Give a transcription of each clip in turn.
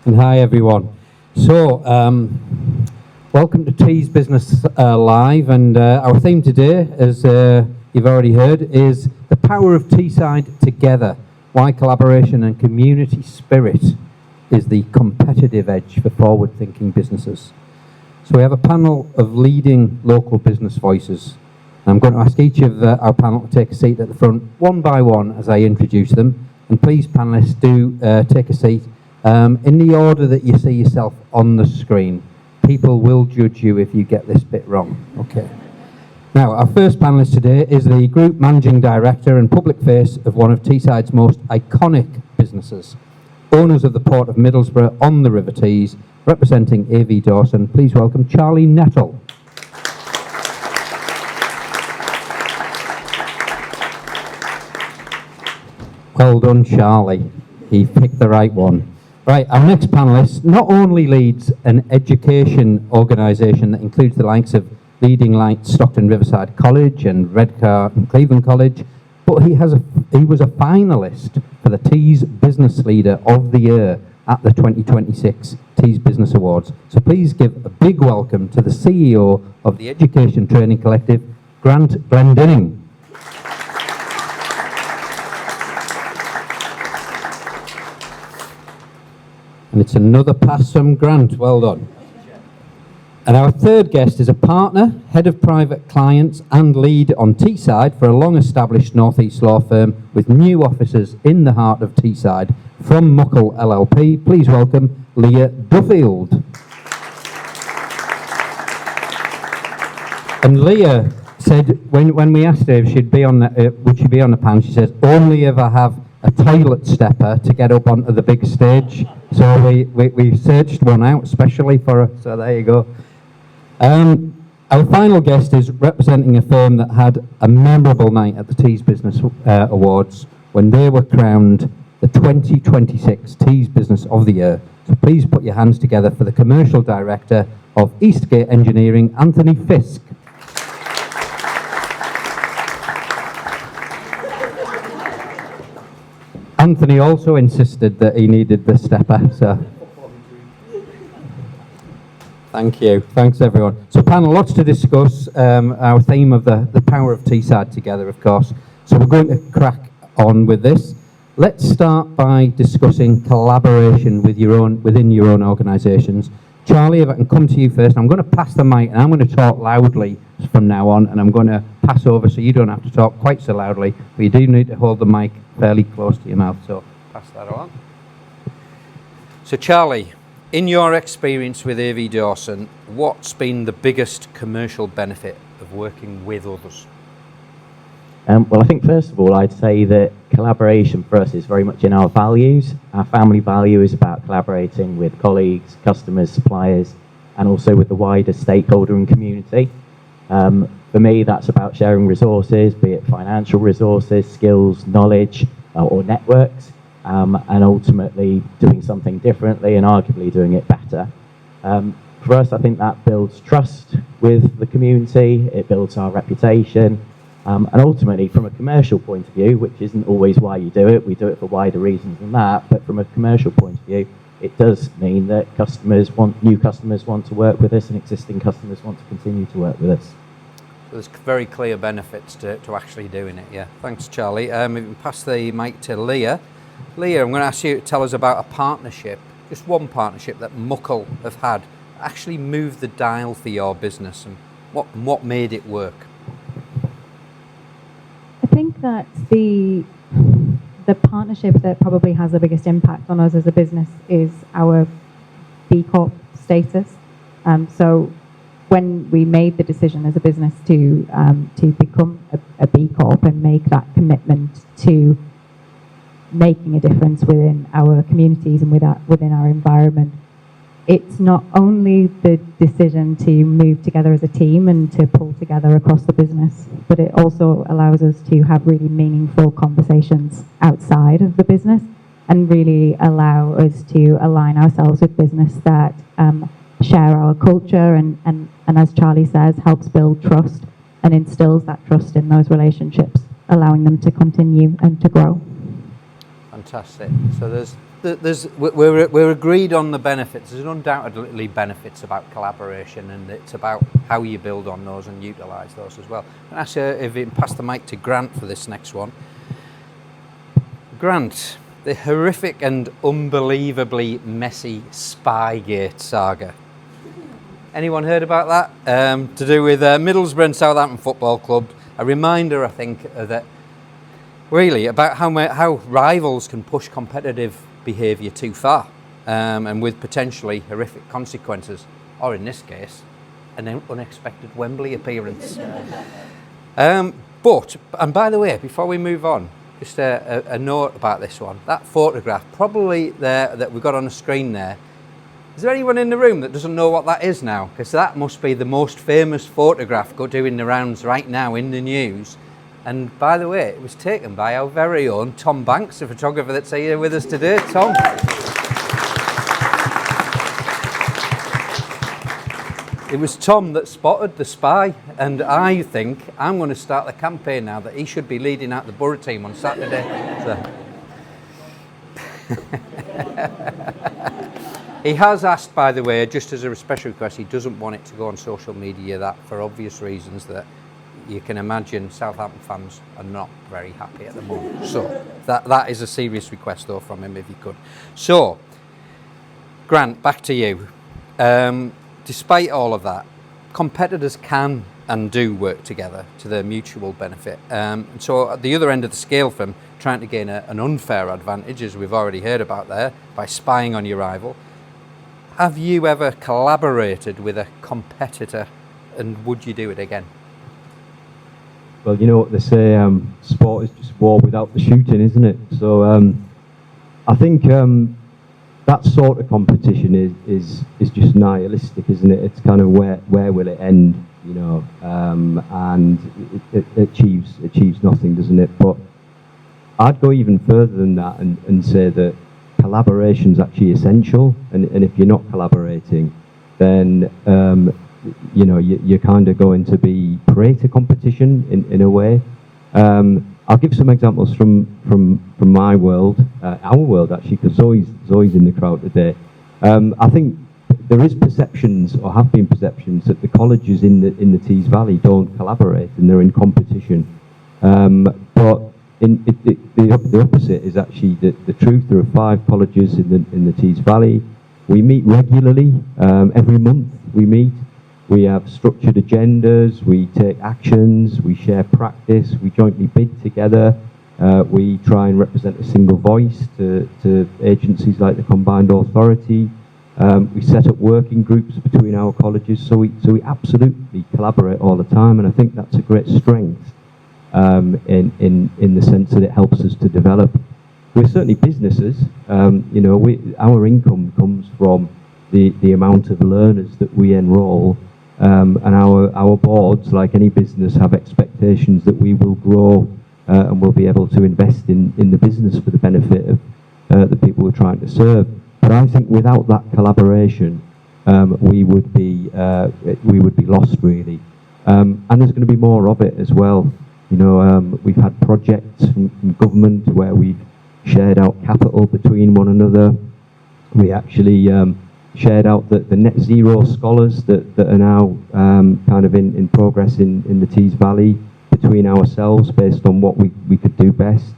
And hi, everyone. So, welcome to Tees Business Live, and our theme today, as you've already heard, is the power of Teesside together. Why collaboration and community spirit is the competitive edge for forward-thinking businesses. So we have a panel of leading local business voices. I'm going to ask each of our panel to take a seat at the front, one by one, as I introduce them. And please, panelists, do take a seat in the order that you see yourself on the screen. People will judge you if you get this bit wrong. Okay. Now, our first panelist today is the Group Managing Director and public face of one of Teesside's most iconic businesses, owners of the Port of Middlesbrough on the River Tees, representing AV Dawson. Please welcome Charlie Nettle. Well done, Charlie. He picked the right one. Right, our next panellist not only leads an education organisation that includes the likes of Leading Light, Stockton Riverside College and Redcar and Cleveland College, but he was a finalist for the Tees Business Leader of the Year at the 2026 Tees Business Awards. So please give a big welcome to the CEO of the Education Training Collective, Grant Glendinning. And it's another pass from Grant. Well done. And our third guest is a partner, head of private clients and lead on Teesside for a long-established North East law firm with new offices in the heart of Teesside. From Muckle LLP, please welcome Leah Duffield. And Leah said, when we asked her if she'd be on would she be on the panel, she says, only if I have a toilet stepper to get up onto the big stage. So we searched one out especially for her, so there you go. Our final guest is representing a firm that had a memorable night at the Tees Business Awards when they were crowned the 2026 Tees Business of the Year. So please put your hands together for the Commercial Director of Eastgate Engineering, Anthony Fisk. Anthony also insisted that he needed the stepper, so thank you. Thanks, everyone. So, panel, lots to discuss. Our theme of the power of Teesside together, of course. So we're going to crack on with this. Let's start by discussing collaboration within your own organisations. Charlie, if I can come to you first, I'm going to pass the mic, and I'm going to talk loudly from now on, and I'm going to pass over so you don't have to talk quite so loudly, but you do need to hold the mic fairly close to your mouth, so pass that on. So Charlie, in your experience with AV Dawson, what's been the biggest commercial benefit of working with others? Well, I think first of all, I'd say that collaboration for us is very much in our values. Our family value is about collaborating with colleagues, customers, suppliers, and also with the wider stakeholder and community. For me, that's about sharing resources, be it financial resources, skills, knowledge, or networks, and ultimately doing something differently and arguably doing it better. For us, I think that builds trust with the community, it builds our reputation, and ultimately, from a commercial point of view, which isn't always why you do it, we do it for wider reasons than that, but from a commercial point of view, it does mean that new customers want to work with us and existing customers want to continue to work with us. So there's very clear benefits to actually doing it, yeah. Thanks, Charlie. If you can pass the mic to Leah. Leah, I'm going to ask you to tell us about a partnership, just one partnership that Muckle have had, actually moved the dial for your business, and what made it work? I think that the partnership that probably has the biggest impact on us as a business is our B Corp status. So when we made the decision as a business to become a B Corp and make that commitment to making a difference within our communities and within our environment, it's not only the decision to move together as a team and to pull together across the business, but it also allows us to have really meaningful conversations outside of the business and really allow us to align ourselves with business that share our culture and as Charlie says, helps build trust and instills that trust in those relationships, allowing them to continue and to grow. Fantastic. So there's we're agreed on the benefits. There's undoubtedly benefits about collaboration, and it's about how you build on those and utilise those as well. And actually, if you can pass the mic to Grant for this next one. Grant, the horrific and unbelievably messy Spygate saga. Anyone heard about that? To do with Middlesbrough and Southampton Football Club. A reminder, I think, that really about how rivals can push competitive behaviour too far, and with potentially horrific consequences, or in this case, an unexpected Wembley appearance. But, and by the way, before we move on, just a note about this one. That photograph, probably there that we've got on the screen there, is there anyone in the room that doesn't know what that is now? Because that must be the most famous photograph doing the rounds right now in the news. And by the way, it was taken by our very own Tom Banks, the photographer that's here with us today. Tom. It was Tom that spotted the spy, and I think I'm going to start the campaign now that he should be leading out the Borough team on Saturday. He has asked, by the way, just as a special request, he doesn't want it to go on social media, that for obvious reasons that you can imagine Southampton fans are not very happy at the moment. So that is a serious request though from him if you could. So, Grant, back to you. Despite all of that, competitors can and do work together to their mutual benefit. So at the other end of the scale from trying to gain an unfair advantage, as we've already heard about there, by spying on your rival, have you ever collaborated with a competitor, and would you do it again? Well, you know what they say, sport is just war without the shooting, isn't it? So I think that sort of competition is just nihilistic, isn't it? It's kind of where will it end, you know, and it achieves nothing, doesn't it? But I'd go even further than that and say that collaboration's actually essential, and if you're not collaborating, then you know, you're kind of going to be prey to competition in a way. I'll give some examples from my world, our world actually, because Zoe's in the crowd today. I think there is perceptions, or have been perceptions, that the colleges in the Tees Valley don't collaborate and they're in competition. But the opposite is actually the truth. There are 5 colleges in the Tees Valley. We meet regularly. Every month we meet. We have structured agendas, we take actions, we share practice, we jointly bid together, we try and represent a single voice to agencies like the Combined Authority. We set up working groups between our colleges, so we absolutely collaborate all the time, and I think that's a great strength in the sense that it helps us to develop. We're certainly businesses, you know, our income comes from the amount of learners that we enrol. And our boards, like any business, have expectations that we will grow and we'll be able to invest in the business for the benefit of the people we're trying to serve. But I think without that collaboration, we would be lost really. And there's going to be more of it as well. You know, we've had projects from government where we've shared out capital between one another. We actually shared out the net zero scholars that are now kind of in progress in the Tees Valley between ourselves based on what we could do best.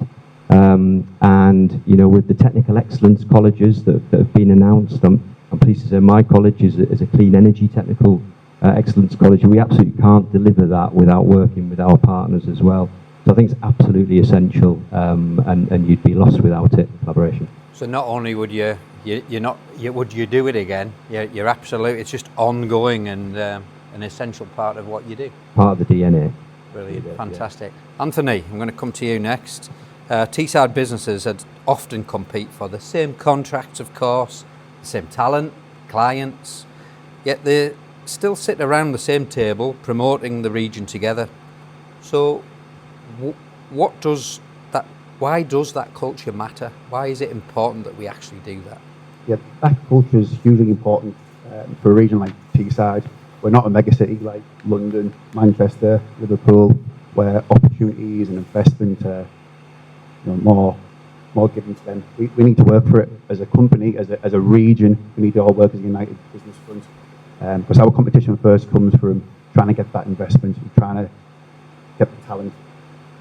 And, you know, with the technical excellence colleges that have been announced, I'm pleased to say my college is a clean energy technical excellence college. We absolutely can't deliver that without working with our partners as well. So I think it's absolutely essential, and you'd be lost without it, collaboration. So not only would would you do it again? You're absolutely. It's just ongoing and an essential part of what you do. Part of the DNA. Brilliant, fantastic. Yeah. Anthony, I'm going to come to you next. Teesside businesses often compete for the same contracts, of course, the same talent, clients, yet they still sit around the same table promoting the region together. So, why does that culture matter? Why is it important that we actually do that? Yeah, that culture is hugely important for a region like Teesside. We're not a megacity like London, Manchester, Liverpool, where opportunities and investment are more more given to them. We need to work for it as a company, as a region. We need to all work as a united business front. Because our competition first comes from trying to get that investment, and trying to get the talent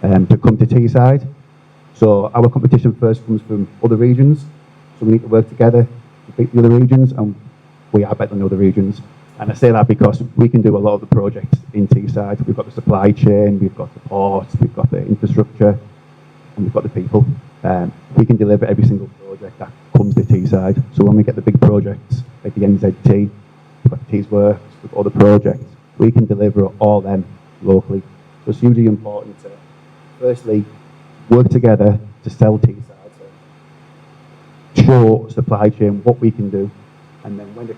to come to Teesside. So our competition first comes from other regions. So we need to work together to beat the other regions, and we are better than other regions. And I say that because we can do a lot of the projects in Teesside. We've got the supply chain, we've got the ports, we've got the infrastructure, and we've got the people. We can deliver every single project that comes to Teesside. So when we get the big projects like the NZT, we've got the Tees Works, we've got other projects, we can deliver all them locally. So it's hugely important to, firstly, work together to sell Teesside, to show supply chain what we can do, and then when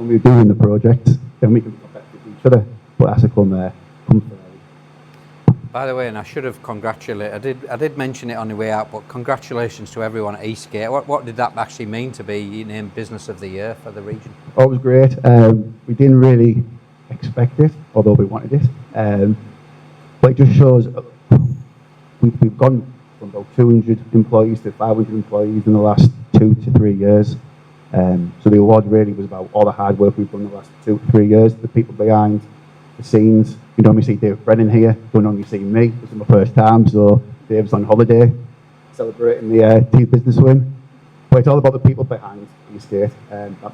we're doing the project, then we can compete with each other. But that's a come from By the way, and I should have congratulated, I did mention it on the way out, but congratulations to everyone at Eastgate. What did that actually mean to be named Business of the Year for the region? Oh, it was great. We didn't really expect it, although we wanted it. But it just shows we've gone from about 200 employees to 500 employees in the last 2 to 3 years. So the award really was about all the hard work we've done in the last 2 to 3 years, the people behind the scenes. You normally see Dave Brennan here, don't normally see me. This is my first time, so Dave's on holiday, celebrating the Tees Business win. But it's all about the people behind Eastgate, that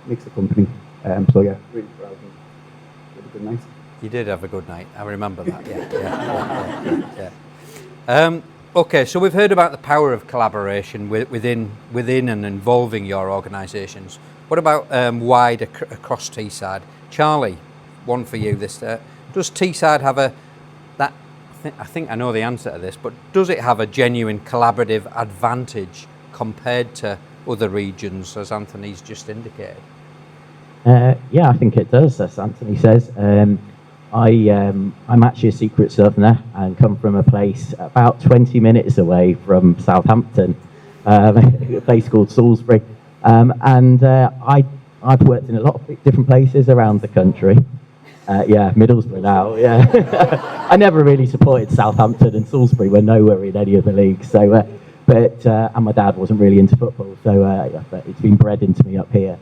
makes the company. So yeah, really proud and had a good night. You did have a good night. I remember that. Yeah. Okay, so we've heard about the power of collaboration within and involving your organisations. What about wide across Teesside? Charlie, one for you. Does Teesside have I think I know the answer to this, but does it have a genuine collaborative advantage compared to other regions, as Anthony's just indicated? Yeah, I think it does, as Anthony says. I'm actually a secret southerner and come from a place about 20 minutes away from Southampton, a place called Salisbury. I've worked in a lot of different places around the country. Middlesbrough now, yeah. I never really supported Southampton, and Salisbury were nowhere in any of the leagues. So, and my dad wasn't really into football, so it's been bred into me up here.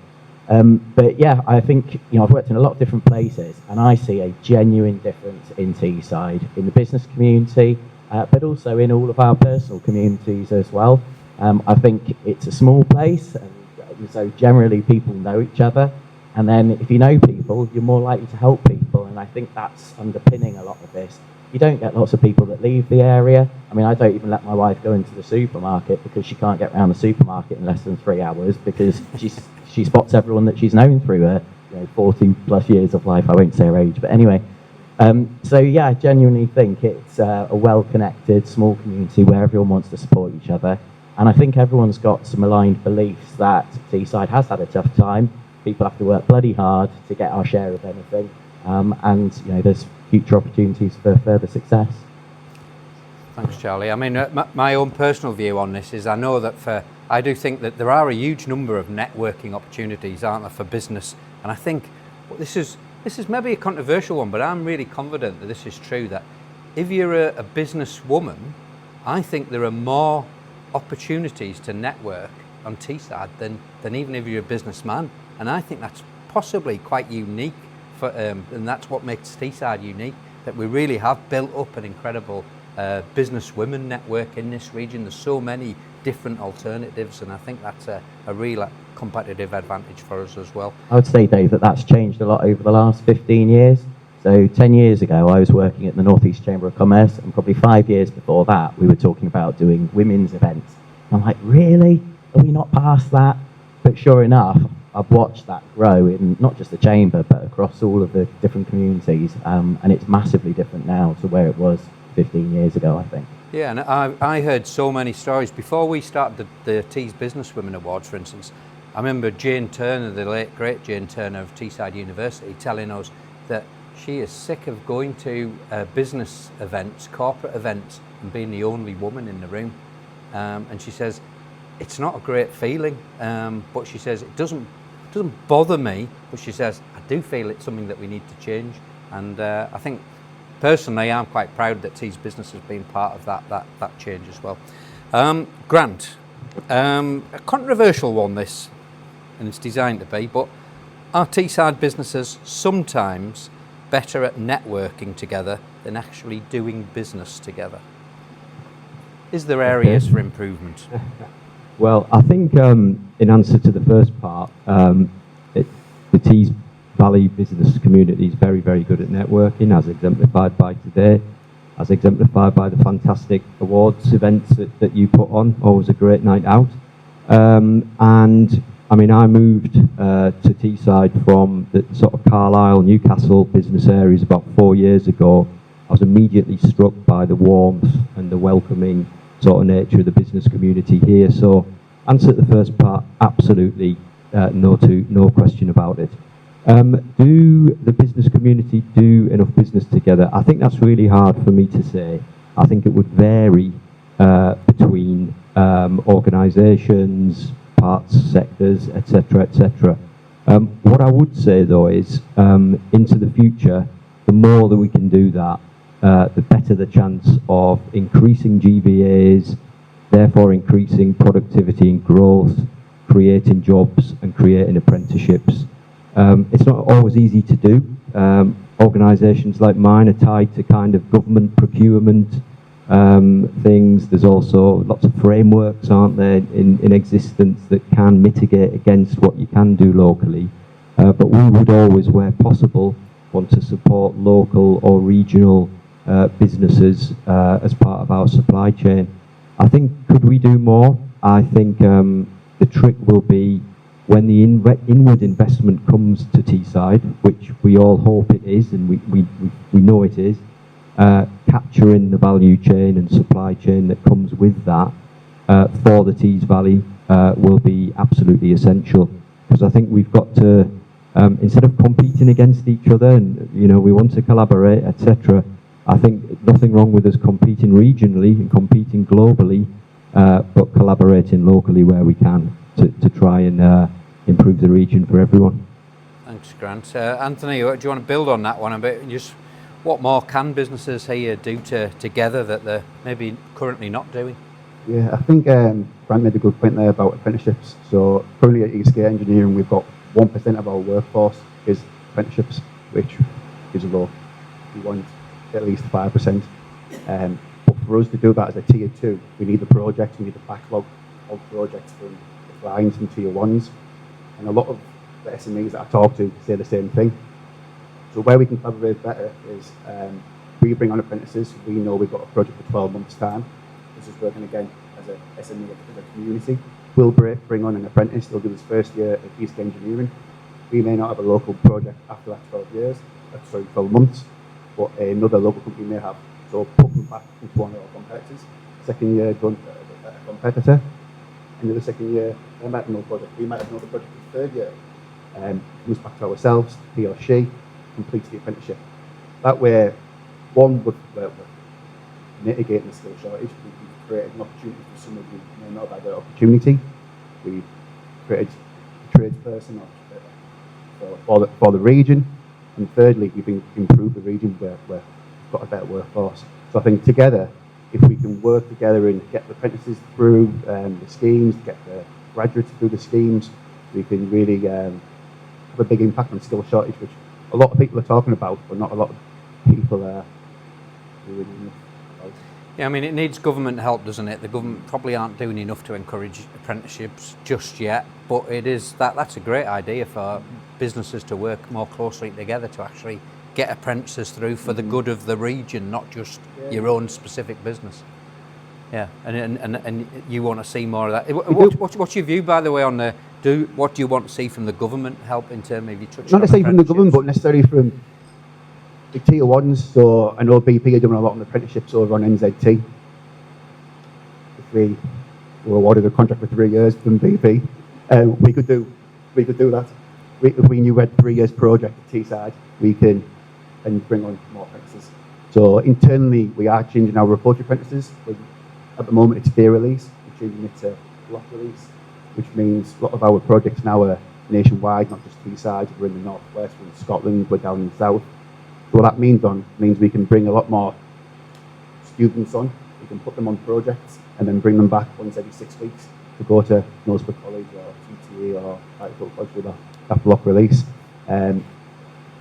But yeah, I think, I've worked in a lot of different places, and I see a genuine difference in Teesside, in the business community, but also in all of our personal communities as well. I think it's a small place, and so generally people know each other. And then if you know people, you're more likely to help people, and I think that's underpinning a lot of this. You don't get lots of people that leave the area. I mean, I don't even let my wife go into the supermarket because she can't get around the supermarket in less than 3 hours because she spots everyone that she's known through her 40 plus years of life. I won't say her age, but anyway. So yeah, I genuinely think it's a well-connected, small community where everyone wants to support each other. And I think everyone's got some aligned beliefs that Teesside has had a tough time. People have to work bloody hard to get our share of anything. And there's future opportunities for further success. Thanks, Charlie. I mean, my own personal view on this is I know that I do think that there are a huge number of networking opportunities, aren't there, for business. And I think this is maybe a controversial one, but I'm really confident that this is true, that if you're a businesswoman, I think there are more opportunities to network on Teesside than even if you're a businessman. And I think that's possibly quite unique, and that's what makes Teesside unique, that we really have built up an incredible businesswomen network in this region. There's so many different alternatives, and I think that's a real competitive advantage for us as well. I would say, Dave, that's changed a lot over the last 15 years. So 10 years ago, I was working at the North East Chamber of Commerce, and probably 5 years before that, we were talking about doing women's events. And I'm like, really? Are we not past that? But sure enough, I've watched that grow in not just the Chamber, but across all of the different communities. And it's massively different now to where it was 15 years ago, I think. Yeah, and I heard so many stories. Before we started the Tees Businesswomen Awards, for instance, I remember Jane Turner, the late, great Jane Turner of Teesside University, telling us that she is sick of going to business events, corporate events, and being the only woman in the room. And she says, it's not a great feeling, but she says, it doesn't bother me, but she says, I do feel it's something that we need to change. And I think, personally, I'm quite proud that Tees Business has been part of that change as well. Grant, a controversial one this, and it's designed to be, but are Teesside businesses sometimes better at networking together than actually doing business together? Is there areas for improvement? Well, I think in answer to the first part, the Tees Valley business community is very, very good at networking, as exemplified by today, as exemplified by the fantastic awards events that you put on. Always a great night out. And I mean, I moved to Teesside from the sort of Carlisle, Newcastle business areas about 4 years ago. I was immediately struck by the warmth and the welcoming sort of nature of the business community here. So, answer the first part, absolutely, no question about it. Do the business community do enough business together? I think that's really hard for me to say. I think it would vary between organisations, parts, sectors, etc., etc. What I would say though is, into the future, the more that we can do that, the better the chance of increasing GVAs, therefore increasing productivity and growth, creating jobs and creating apprenticeships. It's not always easy to do. Organisations like mine are tied to kind of government procurement things. There's also lots of frameworks, aren't there, in existence that can mitigate against what you can do locally. But we would always, where possible, want to support local or regional businesses as part of our supply chain. I think, could we do more? I think the trick will be when the inward investment comes to Teesside, which we all hope it is, and we know it is, capturing the value chain and supply chain that comes with that for the Tees Valley will be absolutely essential. Because I think we've got to, instead of competing against each other, and we want to collaborate, etc. I think nothing wrong with us competing regionally and competing globally, but collaborating locally where we can to try and improve the region for everyone. Thanks, Grant. Anthony, do you want to build on that one a bit? Just what more can businesses here do together that they're maybe currently not doing? Yeah, I think Grant made a good point there about apprenticeships. So currently at Eastgate Engineering, we've got 1% of our workforce is apprenticeships, which is low. We want at least 5%. But for us to do that as a tier 2, we need the projects, we need the backlog of projects from the clients and tier 1s. And a lot of the SMEs that I talk to say the same thing. So where we can collaborate better is we bring on apprentices. We know we've got a project for 12 months' time. This is working again as a SME, as a community. We'll bring on an apprentice. They'll do his first year at East Engineering. We may not have a local project after that 12 months, but another local company may have. So put them back into one of our competitors. Second year done at a competitor. End of the second year, they might have no project. We might have another project in the third year. Comes back to ourselves, he or she completes the apprenticeship. That way, one would mitigate the skill shortage. We've created an opportunity for some of you who may not have had that opportunity. We've created a tradesperson for the region. And thirdly, we've improved the region where we've got a better workforce. So I think together, if we can work together and get the apprentices through the schemes, get the graduates through the schemes, we can really have a big impact on skill shortage, which a lot of people are talking about, but not a lot of people are doing enough. Yeah, I mean, it needs government help, doesn't it? The government probably aren't doing enough to encourage apprenticeships just yet, but that's a great idea for businesses to work more closely together to actually get apprentices through for the good of the region, not just your own specific business. Yeah, and you want to see more of that. What's your view, by the way, on what do you want to see from the government help in terms of you touched Not necessarily from the government, but necessarily from the tier 1s. So I know BP are doing a lot on apprenticeships over on NZT. If we were awarded a contract for 3 years from BP, we could do that. If we knew we had 3 years project at Teesside, we can and bring on more apprentices. So internally, we are changing our approach to apprentices. At the moment, it's tier release. We're changing it to block release, which means a lot of our projects now are nationwide, not just Teesside. We're in the northwest, we're in Scotland, we're down in the south. So what that means we can bring a lot more students on we can put them on projects and then bring them back once every 6 weeks to go to Northbrook College or TTE or Hartlepool College with that block release. But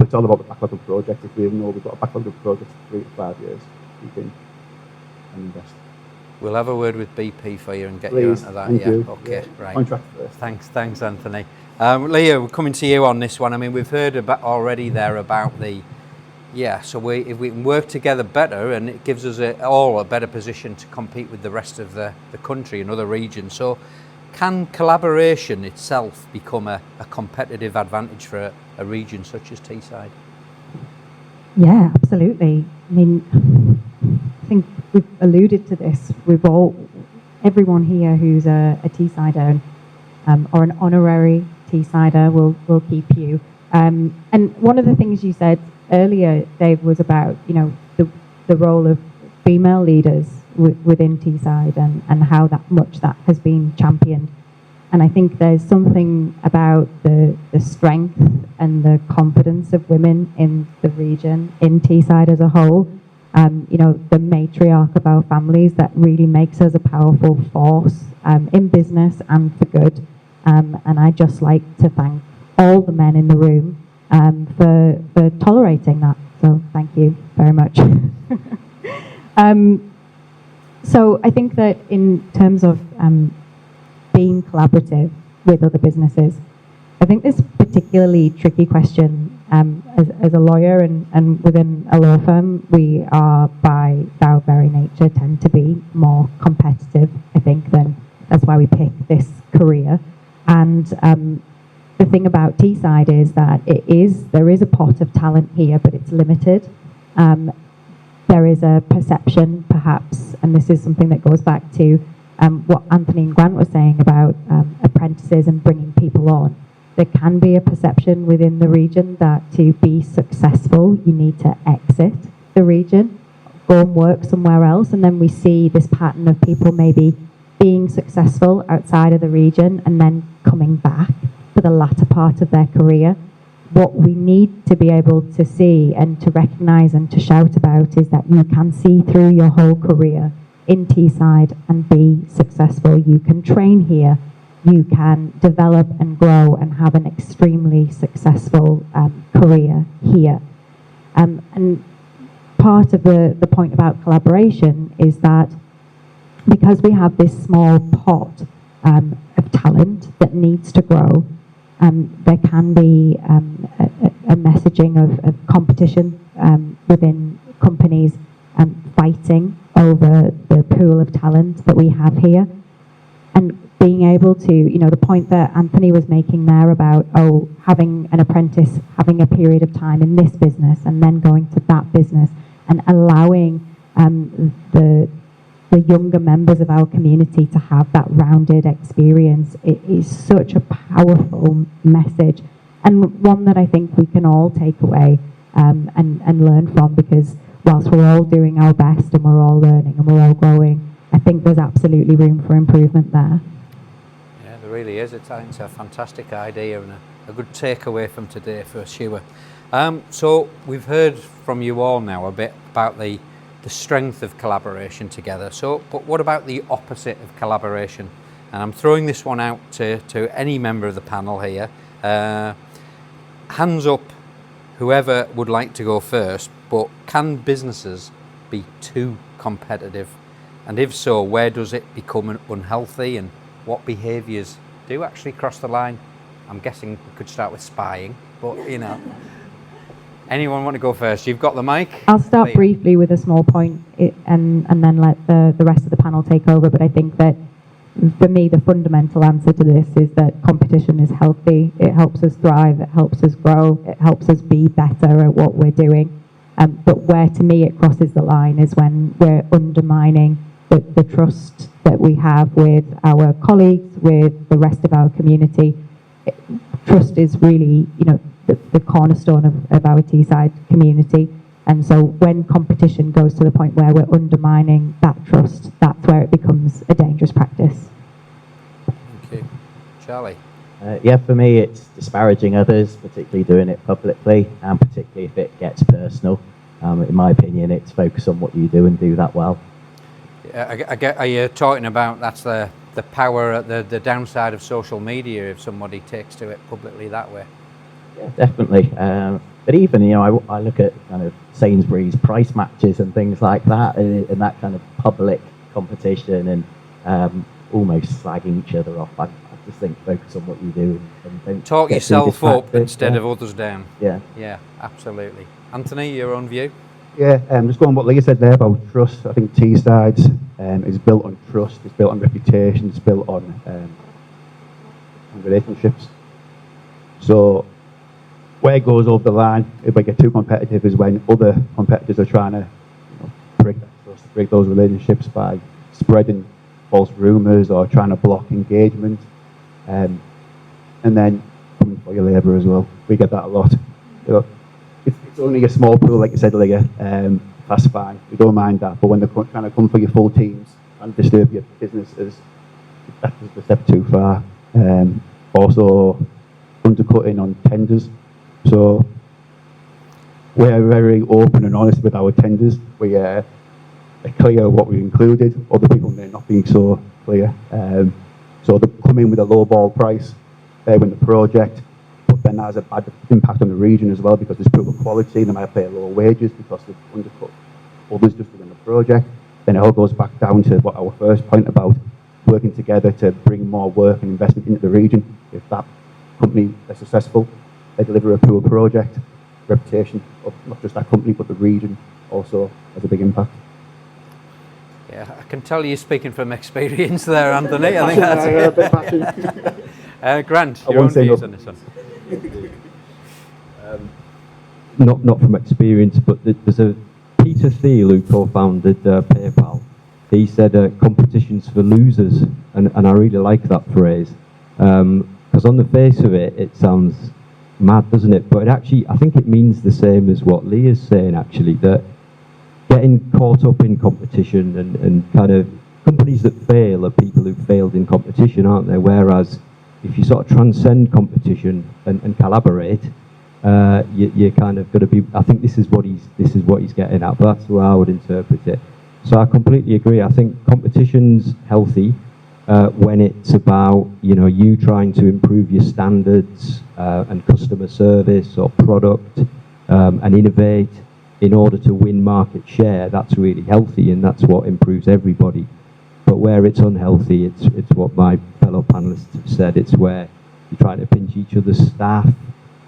it's all about the backlog of projects. If we know we've got a backlog of projects for 3 to 5 years, we can invest. We'll have a word with BP for you and get Please, you onto that. thank Yeah, you. okay, Yeah. right. Contract first. Thanks, Anthony. Leah, we're coming to you on this one. I mean, we've heard about already there about the, so if we can work together better, and it gives us all a better position to compete with the rest of the country and other regions. So can collaboration itself become a competitive advantage for a region such as Teesside? Yeah, absolutely. I mean, I think we've alluded to this. Everyone here who's a Teessider or an honorary Teessider will keep you. And one of the things you said earlier, Dave, was about the role of female leaders within Teesside and how much that has been championed. And I think there's something about the strength and the confidence of women in the region, in Teesside as a whole, the matriarch of our families, that really makes us a powerful force in business and for good. And I'd just like to thank all the men in the room for tolerating that. So thank you very much. So I think that in terms of being collaborative with other businesses, I think this particularly tricky question, as a lawyer and within a law firm, we are by our very nature tend to be more competitive, I think, that's why we pick this career. And the thing about Teesside is that there is a pot of talent here, but it's limited. There is a perception, perhaps, and this is something that goes back to what Anthony and Grant were saying about apprentices and bringing people on. There can be a perception within the region that to be successful, you need to exit the region, go and work somewhere else, and then we see this pattern of people maybe being successful outside of the region and then coming back for the latter part of their career. What we need to be able to see and to recognise and to shout about is that you can see through your whole career in Teesside and be successful. You can train here, you can develop and grow and have an extremely successful career here. And part of the point about collaboration is that because we have this small pot of talent that needs to grow, there can be a messaging of competition within companies fighting over the pool of talent that we have here. And being able to, the point that Anthony was making there about, having an apprentice, having a period of time in this business and then going to that business and allowing the younger members of our community to have that rounded experience, it is such a powerful message, and one that I think we can all take away and learn from, because whilst we're all doing our best and we're all learning and we're all growing, I think there's absolutely room for improvement there. Yeah, there really is. It's a fantastic idea and a good takeaway from today for sure. So we've heard from you all now a bit about the strength of collaboration together. So, but what about the opposite of collaboration? And I'm throwing this one out to any member of the panel here. Hands up, whoever would like to go first, but can businesses be too competitive? And if so, where does it become unhealthy, and what behaviours do actually cross the line? I'm guessing we could start with spying, but anyone want to go first? You've got the mic. I'll start briefly with a small point and then let the rest of the panel take over. But I think that for me, the fundamental answer to this is that competition is healthy. It helps us thrive. It helps us grow. It helps us be better at what we're doing. But where, to me, it crosses the line is when we're undermining the trust that we have with our colleagues, with the rest of our community. Trust is really, the cornerstone of our Teesside community. And so when competition goes to the point where we're undermining that trust, that's where it becomes a dangerous practice. Thank you. Charlie? For me, it's disparaging others, particularly doing it publicly, and particularly if it gets personal. In my opinion, it's focus on what you do and do that well. Are you talking about that's the power, the downside of social media if somebody takes to it publicly that way? Yeah, definitely. But even, you know, I look at kind of Sainsbury's price matches and things like that, and that kind of public competition and almost slagging each other off. I just think focus on what you do and don't Talk get too yourself up distracted. instead Yeah. of others down. Yeah. Yeah, absolutely. Anthony, your own view? Yeah, just going on what Leah said there about trust. I think Teessides is built on trust, it's built on reputation, it's built on relationships. So where it goes over the line, if I get too competitive, is when other competitors are trying to break that trust, break those relationships by spreading false rumours or trying to block engagement. And then coming for your labour as well. We get that a lot. You know, it's only a small pool, like you said, Leah. That's fine. We don't mind that. But when they're trying to come for your full teams and disturb your businesses, that's just a step too far. Also, undercutting on tenders. So we're very open and honest with our tenders. We are clear what we included. Other people may not be so clear. So they come in with a low ball price when the project, but then that has a bad impact on the region as well because there's poor quality. They might pay lower wages because they've undercut others just within the project. Then it all goes back down to what our first point about working together to bring more work and investment into the region. If that company is successful, they deliver a poor project, reputation of not just that company but the region also has a big impact. Yeah, I can tell you're speaking from experience there, Anthony. I think that's Grant, I your won't own say views no. on this one. Not from experience, but there's a Peter Thiel who co-founded PayPal. He said competition's for losers, and I really like that phrase because on the face of it, it sounds mad, doesn't it? But it actually, I think it means the same as what Lee is saying. Actually, that getting caught up in competition and kind of companies that fail are people who failed in competition, aren't they? Whereas if you sort of transcend competition and collaborate, you're kind of going to be. I think this is what he's getting at. But that's the way I would interpret it. So I completely agree. I think competition's healthy when it's about you trying to improve your standards and customer service or product and innovate in order to win market share. That's really healthy, and that's what improves everybody. But where it's unhealthy, it's what my fellow panelists have said. It's where you're trying to pinch each other's staff.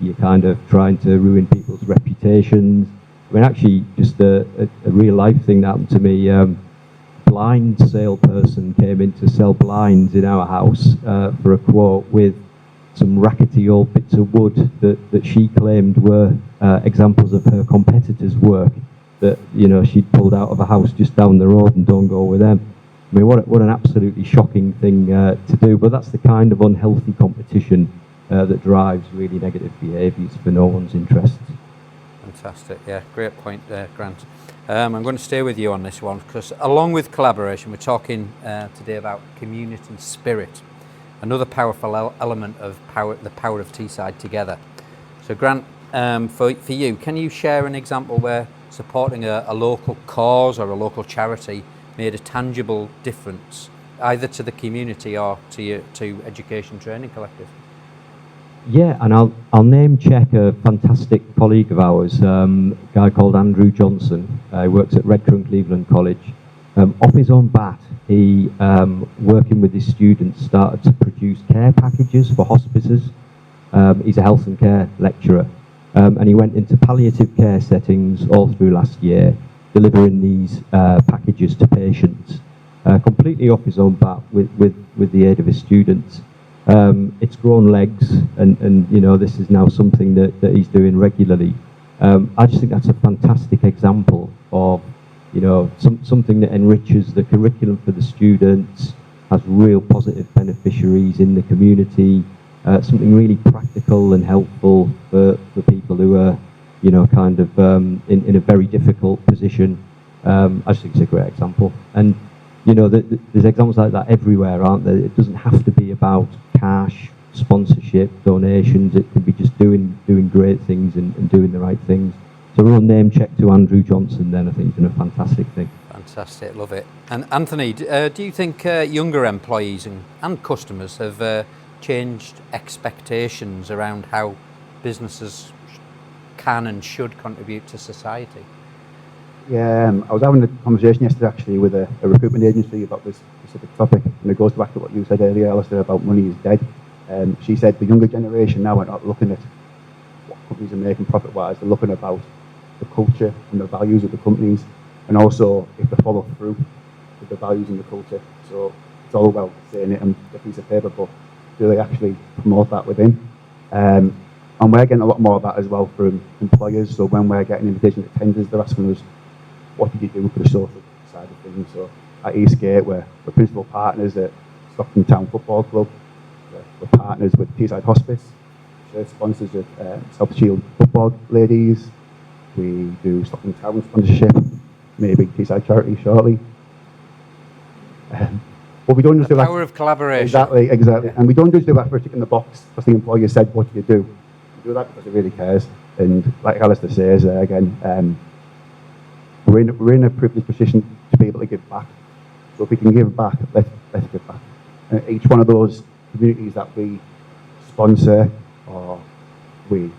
You're kind of trying to ruin people's reputations. I mean, actually, just a real life thing that happened to me. Blind salesperson came in to sell blinds in our house for a quote with some rackety old bits of wood that she claimed were examples of her competitors' work that she'd pulled out of a house just down the road, and don't go with them. I mean, what an absolutely shocking thing to do. But that's the kind of unhealthy competition that drives really negative behaviours for no one's interests. Fantastic, yeah, great point there, Grant. I'm going to stay with you on this one because along with collaboration, we're talking today about community spirit, another powerful element of the power of Teesside together. So Grant, for you, can you share an example where supporting a local cause or a local charity made a tangible difference, either to the community or to Education Training Collective? Yeah, and I'll name check a fantastic colleague of ours, a guy called Andrew Johnson. He works at Redcrow Cleveland College. Off his own bat, he, working with his students, started to produce care packages for hospices. He's a health and care lecturer, and he went into palliative care settings all through last year, delivering these packages to patients, completely off his own bat with the aid of his students. It's grown legs, and this is now something that he's doing regularly. I just think that's a fantastic example of something that enriches the curriculum for the students, has real positive beneficiaries in the community, something really practical and helpful for people who are kind of in a very difficult position. I just think it's a great example, and there's examples like that everywhere, aren't there? It doesn't have to be about cash, sponsorship, donations. It can be just doing great things and doing the right things. So a real name check to Andrew Johnson then. I think he's done a fantastic thing. Fantastic, love it. And Anthony, do you think younger employees and customers have changed expectations around how businesses can and should contribute to society? Yeah, I was having a conversation yesterday actually with a recruitment agency about this specific topic, and it goes back to what you said earlier, Alistair, about money is dead. She said the younger generation now are not looking at what companies are making profit-wise, they're looking about the culture and the values of the companies, and also if they follow through with the values and the culture. So it's all about saying it on a piece of paper, but do they actually promote that within? And we're getting a lot more of that as well from employers. So when we're getting invitations to tenders, they're asking us, what did you do for the social side of things? So at Eastgate, we're principal partners at Stockton Town Football Club. We're partners with Teesside Hospice, shirt sponsors of South Shield Football Ladies. We do Stockton Town sponsorship, maybe Teesside Charity shortly. But we don't just The do that. power of collaboration. Exactly. And we don't just do that for a tick in the box because the employer said, what do you do? We do that because it really cares. And like Alistair says, again, we're in a privileged position to be able to give back. So if we can give back, let's give back. And each one of those communities that we sponsor or we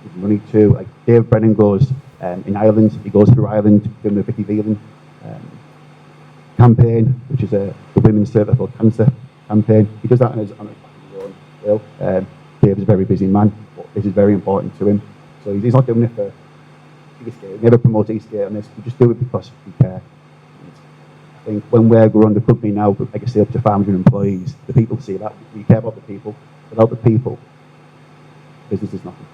give money to, like Dave Brennan goes in Ireland, he goes through Ireland doing the Vicky Veland campaign, which is the Women's Cervical Cancer campaign. He does that on his own will. Dave is a very busy man, but this is very important to him. So he's not doing it for Eastgate. Never promote Eastgate on this. We just do it because we care. And I think when we're growing the company now, like I say, up to 500 employees, the people see that. We care about the people. Without the people, business is nothing.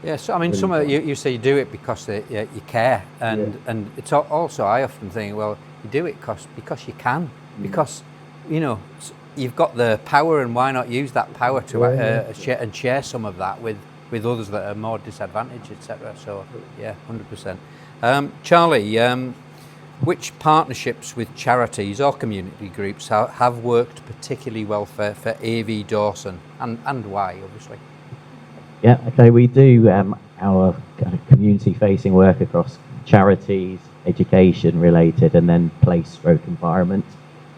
Yeah, so I mean, Really some of important. you say you do it because you care, and it's also, I often think, well, you do it because you can, because you've got the power, and why not use that power to share some of that with others that are more disadvantaged, etc. So yeah, 100%. Charlie, which partnerships with charities or community groups have worked particularly well for AV Dawson, and why, obviously? Yeah, okay, we do our kind of community-facing work across charities, education related, and then place/environment.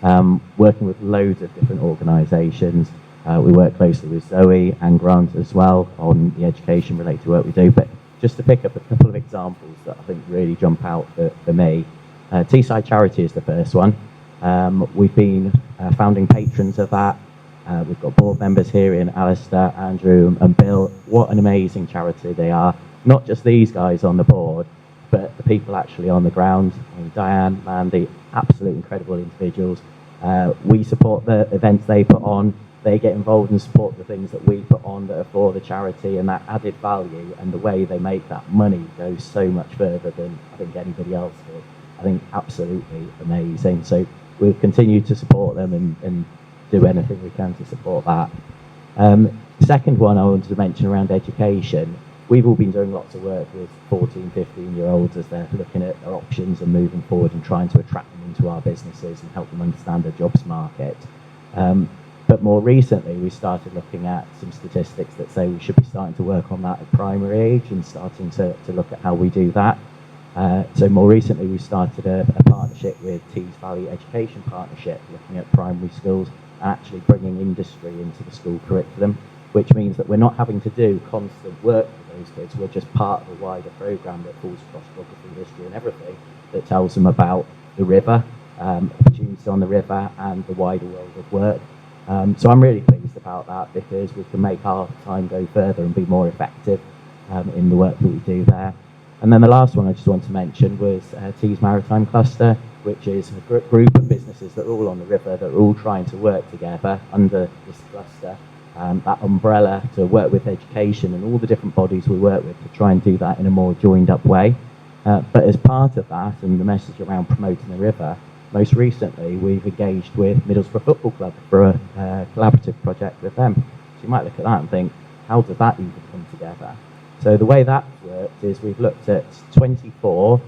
Working with loads of different organisations. We work closely with Zoe and Grant as well on the education-related work we do. But just to pick up a couple of examples that I think really jump out for me. Teesside Charity is the first one. We've been founding patrons of that. We've got board members here in Alistair, Andrew and Bill. What an amazing charity they are. Not just these guys on the board, but the people actually on the ground. I mean, Diane, Mandy, absolute incredible individuals. We support the events they put on. They get involved and support the things that we put on that are for the charity, and that added value and the way they make that money goes so much further than I think anybody else did. I think absolutely amazing. So we'll continue to support them and do anything we can to support that. Second one I wanted to mention around education. We've all been doing lots of work with 14, 15-year-olds as they're looking at their options and moving forward and trying to attract them into our businesses and help them understand the jobs market. But more recently, we started looking at some statistics that say we should be starting to work on that at primary age and starting to look at how we do that. So more recently, we started a partnership with Tees Valley Education Partnership, looking at primary schools and actually bringing industry into the school curriculum, which means that we're not having to do constant work for those kids. We're just part of a wider programme that falls across geography, history and everything that tells them about the river, opportunities on the river and the wider world of work. So I'm really pleased about that because we can make our time go further and be more effective in the work that we do there. And then the last one I just want to mention was Tees Maritime Cluster, which is a group of businesses that are all on the river, that are all trying to work together under this cluster, that umbrella to work with education and all the different bodies we work with to try and do that in a more joined up way. But as part of that and the message around promoting the river, most recently we've engaged with Middlesbrough Football Club for a collaborative project with them. So you might look at that and think, how did that even come together? So the way that worked is we've looked at 24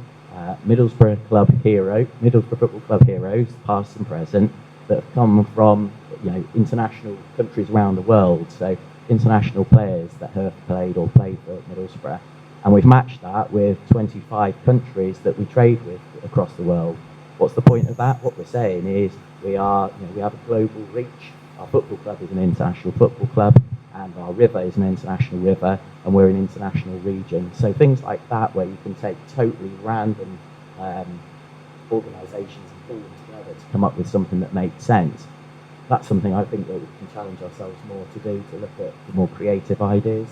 Middlesbrough Football Club heroes, past and present, that have come from international countries around the world. So international players that have played or played for Middlesbrough. And we've matched that with 25 countries that we trade with across the world. What's the point of that? What we're saying is we have a global reach. Our football club is an international football club, and our river is an international river, and we're an international region. So things like that, where you can take totally random organisations and pull them together to come up with something that makes sense. That's something I think that we can challenge ourselves more to do, to look at the more creative ideas.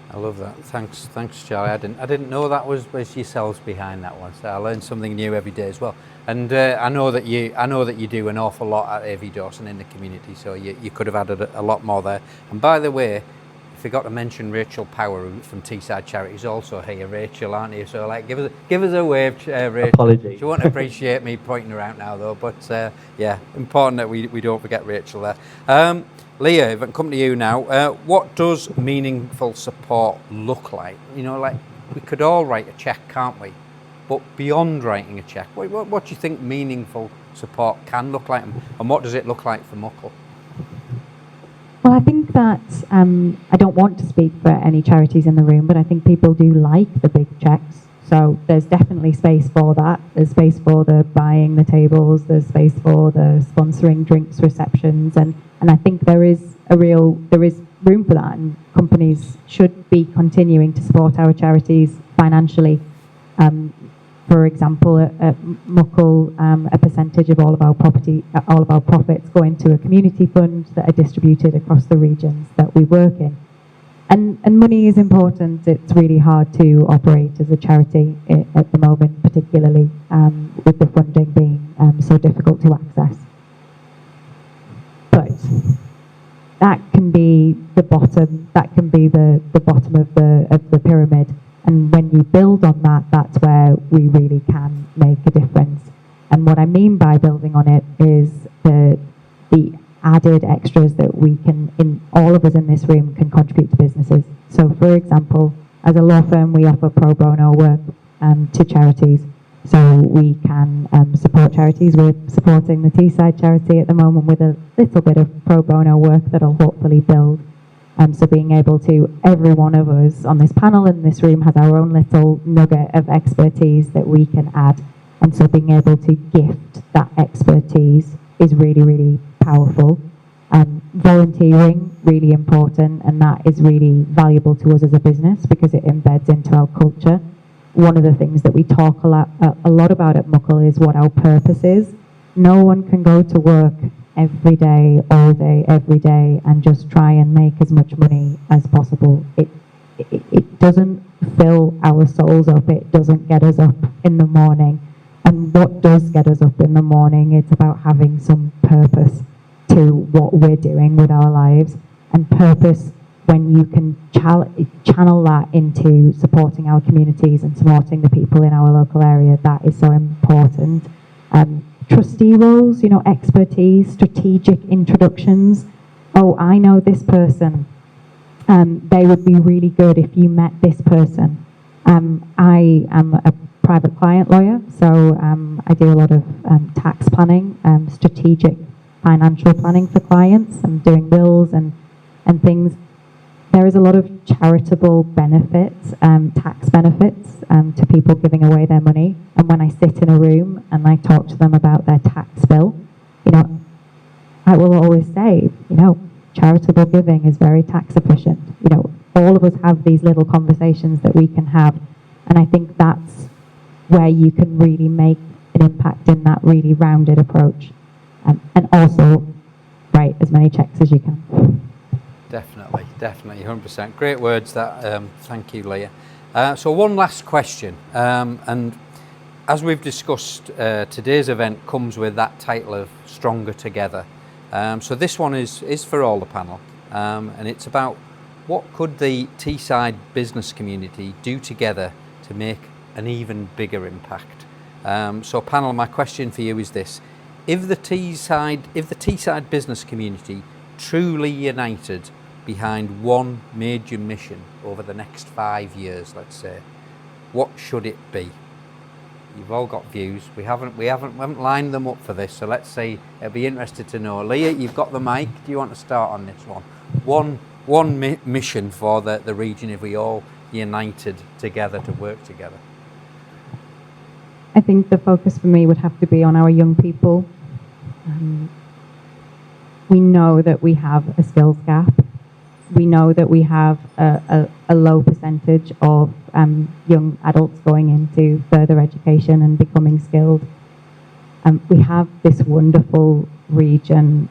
I love that. Thanks, Charlie. I didn't know that was yourselves behind that one. So I learn something new every day as well. And I know that you do an awful lot at AV Dawson in the community. So you could have added a lot more there. And by the way, I forgot to mention Rachel Power from Teesside Charities also here. Rachel, aren't you? So like, give us a wave, Rachel. Apologies. She won't appreciate me pointing her out now though. But yeah, important that we don't forget Rachel there. Leah, if I can come to you now, what does meaningful support look like? You know, like we could all write a cheque, can't we? But beyond writing a cheque, what do you think meaningful support can look like, and what does it look like for Muckle? Well, I think that I don't want to speak for any charities in the room, but I think people do like the big cheques. So there's definitely space for that. There's space for the buying the tables. There's space for the sponsoring drinks receptions, and I think there is room for that, and companies should be continuing to support our charities financially. For example, at Muckle, a percentage of all of our profits go into a community fund that are distributed across the regions that we work in. And money is important. It's really hard to operate as a charity at the moment, particularly with the funding being so difficult to access. But that can be the bottom. That can be the bottom of the pyramid. And when you build on that, that's where we really can make a difference. And what I mean by building on it is the added extras that we can, all of us in this room can contribute to businesses. So for example, as a law firm, we offer pro bono work to charities. So we can support charities. We're supporting the Teesside charity at the moment with a little bit of pro bono work that'll hopefully build. So being able to, every one of us on this panel in this room has our own little nugget of expertise that we can add. And so being able to gift that expertise is really, really powerful. Volunteering, really important, and that is really valuable to us as a business because it embeds into our culture. One of the things that we talk a lot about at Muckle is what our purpose is. No one can go to work every day, all day, every day, and just try and make as much money as possible. It doesn't fill our souls up. It doesn't get us up in the morning. And what does get us up in the morning, it's about having some purpose to what we're doing with our lives. And purpose, when you can channel that into supporting our communities and supporting the people in our local area, that is so important. Trustee roles, expertise, strategic introductions. Oh, I know this person. They would be really good if you met this person. I am a private client lawyer, so I do a lot of tax planning, strategic financial planning for clients. I'm doing wills and things. There is a lot of charitable benefits, tax benefits to people giving away their money. And when I sit in a room and I talk to them about their tax bill, I will always say, charitable giving is very tax efficient. All of us have these little conversations that we can have. And I think that's where you can really make an impact in that really rounded approach. And also write as many checks as you can. Definitely, 100%. Great words that, thank you, Leah. So one last question, and as we've discussed, today's event comes with that title of Stronger Together. So this one is for all the panel, and it's about what could the Teesside business community do together to make an even bigger impact. So panel, my question for you is this. If the Teesside business community truly united behind one major mission over the next 5 years, let's say, what should it be? You've all got views. We haven't lined them up for this, so let's see. I'd be interested to know. Leah, you've got the mic. Do you want to start on this one? One mission for the region if we all united together to work together. I think the focus for me would have to be on our young people. We know that we have a skills gap. We know that we have a low percentage of young adults going into further education and becoming skilled. We have this wonderful region.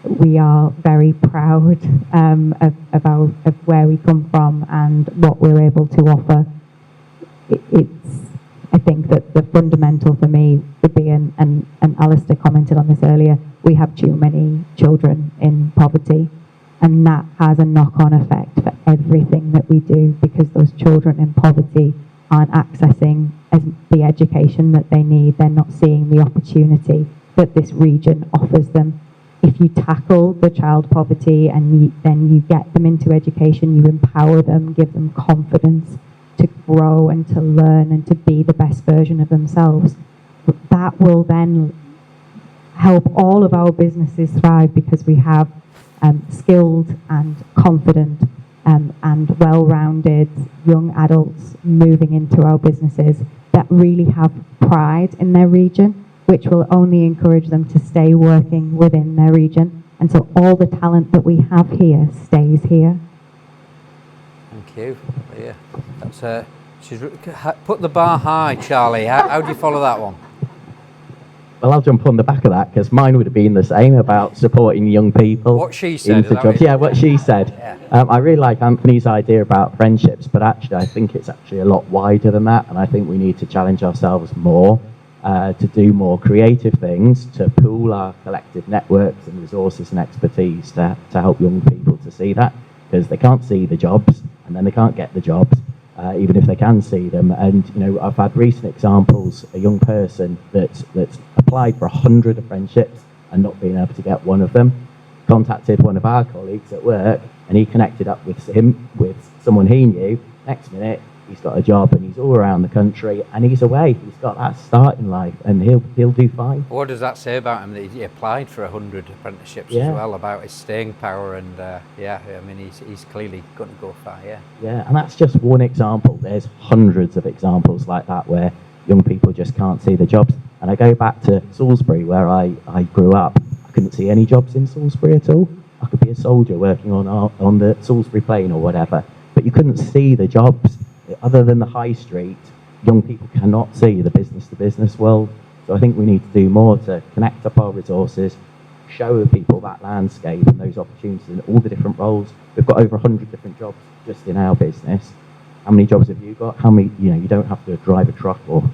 We are very proud of where we come from and what we're able to offer. I think that the fundamental for me would be, and Alistair commented on this earlier, we have too many children in poverty, and that has a knock-on effect for everything that we do, because those children in poverty aren't accessing the education that they need. They're not seeing the opportunity that this region offers them. If you tackle the child poverty and then you get them into education, you empower them, give them confidence to grow and to learn and to be the best version of themselves, that will then help all of our businesses thrive, because we have skilled and confident and well-rounded young adults moving into our businesses that really have pride in their region, which will only encourage them to stay working within their region. And so all the talent that we have here stays here. Thank you. Yeah, that's she's put the bar high, Charlie. How do you follow that one? Well, I'll jump on the back of that, because mine would have been the same about supporting young people. What she said. Into jobs. Yeah, what she said. Yeah. I really like Anthony's idea about friendships, but actually I think it's actually a lot wider than that, and I think we need to challenge ourselves more, to do more creative things, to pool our collective networks and resources and expertise to help young people to see that, because they can't see the jobs, and then they can't get the jobs. Even if they can see them. And I've had recent examples, a young person that's applied for 100 apprenticeships and not been able to get one of them, contacted one of our colleagues at work, and he connected up with someone he knew. Next minute, he's got a job and he's all around the country and he's away. He's got that start in life, and he'll do fine. What does that say about him, that he applied for 100 apprenticeships Yeah. as well, about his staying power? And he's clearly going to go far. Yeah, and that's just one example. There's hundreds of examples like that where young people just can't see the jobs. And I go back to Salisbury, where I grew up. I couldn't see any jobs in Salisbury at all. I could be a soldier working on the Salisbury Plain or whatever, but you couldn't see the jobs. Other than the high street, young people cannot see the business-to-business world. So I think we need to do more to connect up our resources, show people that landscape and those opportunities in all the different roles. We've got over 100 different jobs just in our business. How many jobs have you got? How many, you don't have to drive a truck or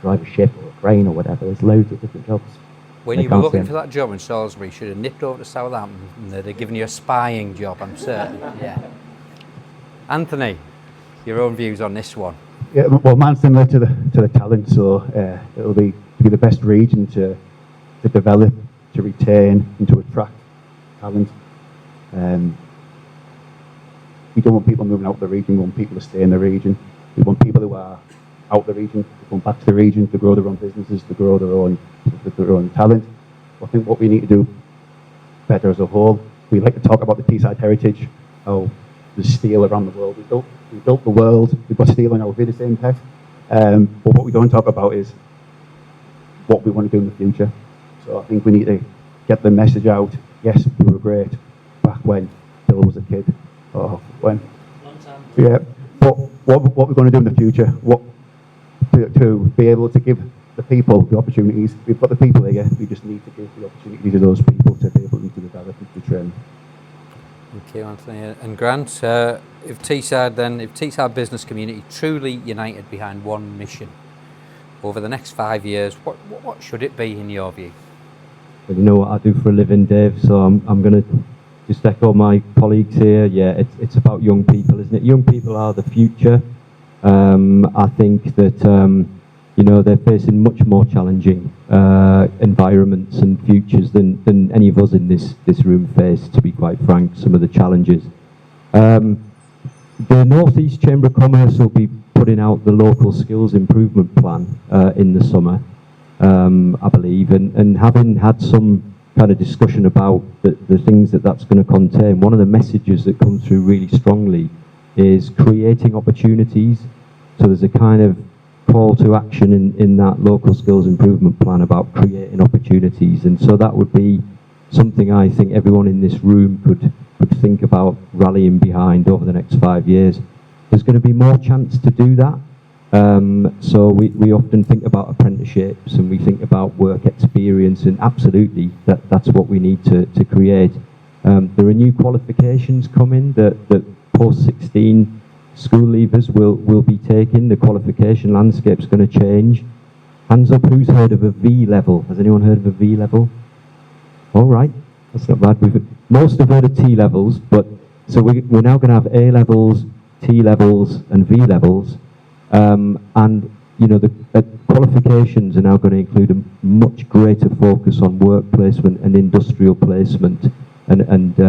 drive a ship or a crane or whatever. There's loads of different jobs. When you were looking for that job in Salisbury, you should have nipped over to Southampton and they'd have given you a spying job, I'm certain. Yeah. Anthony, your own views on this one? Yeah, well, mine's similar to the talent, so it'll be to be the best region to develop, to retain, and to attract talent. We don't want people moving out of the region. We want people to stay in the region. We want people who are out of the region to come back to the region, to grow their own businesses, to grow their own talent. I think what we need to do better as a whole. We like to talk about the Teesside heritage. Oh, there's steel around the world. We built the world. We've got steel in our Vidas Impact. But what we don't talk about is what we want to do in the future. So I think we need to get the message out. Yes, we were great back when Bill was a kid. Or when. Long time. Yeah. But what we're going to do in the future, to be able to give the people the opportunities. We've got the people here. We just need to give the opportunity to those people to be able to develop and to train. Thank you, Anthony. And Grant, if Teesside business community truly united behind one mission over the next 5 years, what should it be in your view? Well, you know what I do for a living, Dave, so I'm going to just echo my colleagues here. Yeah, it's about young people, isn't it? Young people are the future. I think that they're facing much more challenging environments and futures than any of us in this room face, to be quite frank, some of the challenges. The North East Chamber of Commerce will be putting out the local skills improvement plan in the summer, I believe, and having had some kind of discussion about the things that's going to contain, one of the messages that comes through really strongly is creating opportunities. So there's a kind of call to action in that local skills improvement plan about creating opportunities. And so that would be something I think everyone in this room could think about rallying behind over the next 5 years. There's going to be more chance to do that. So we often think about apprenticeships and we think about work experience, and absolutely that's what we need to create. There are new qualifications coming that post-16 school leavers will be taking. The qualification landscape's going to change. Hands up, who's heard of a V level? Has anyone heard of a V level? All right, that's not bad. Most have heard of T levels, but so we're now going to have A levels, T levels, and V levels. And you know, the qualifications are now going to include a much greater focus on work placement and industrial placement and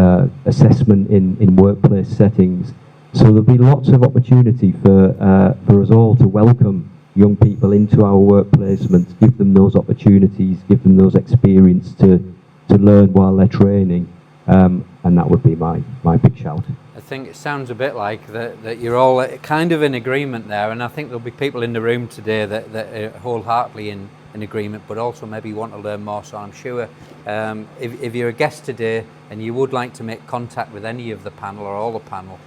assessment in workplace settings. So there'll be lots of opportunity for us all to welcome young people into our work placements, give them those opportunities, give them those experience to learn while they're training, and that would be my big shout. I think it sounds a bit like that you're all kind of in agreement there, and I think there'll be people in the room today that are wholeheartedly in agreement, but also maybe want to learn more. So I'm sure if you're a guest today and you would like to make contact with any of the panel or all the panel,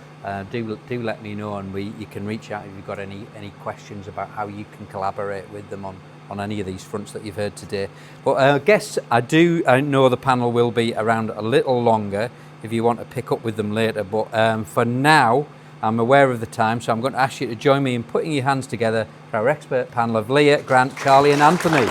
do let me know, and you can reach out if you've got any questions about how you can collaborate with them on any of these fronts that you've heard today. But I guess I know the panel will be around a little longer if you want to pick up with them later, but for now I'm aware of the time, so I'm going to ask you to join me in putting your hands together for our expert panel of Leah, Grant, Charlie and Anthony.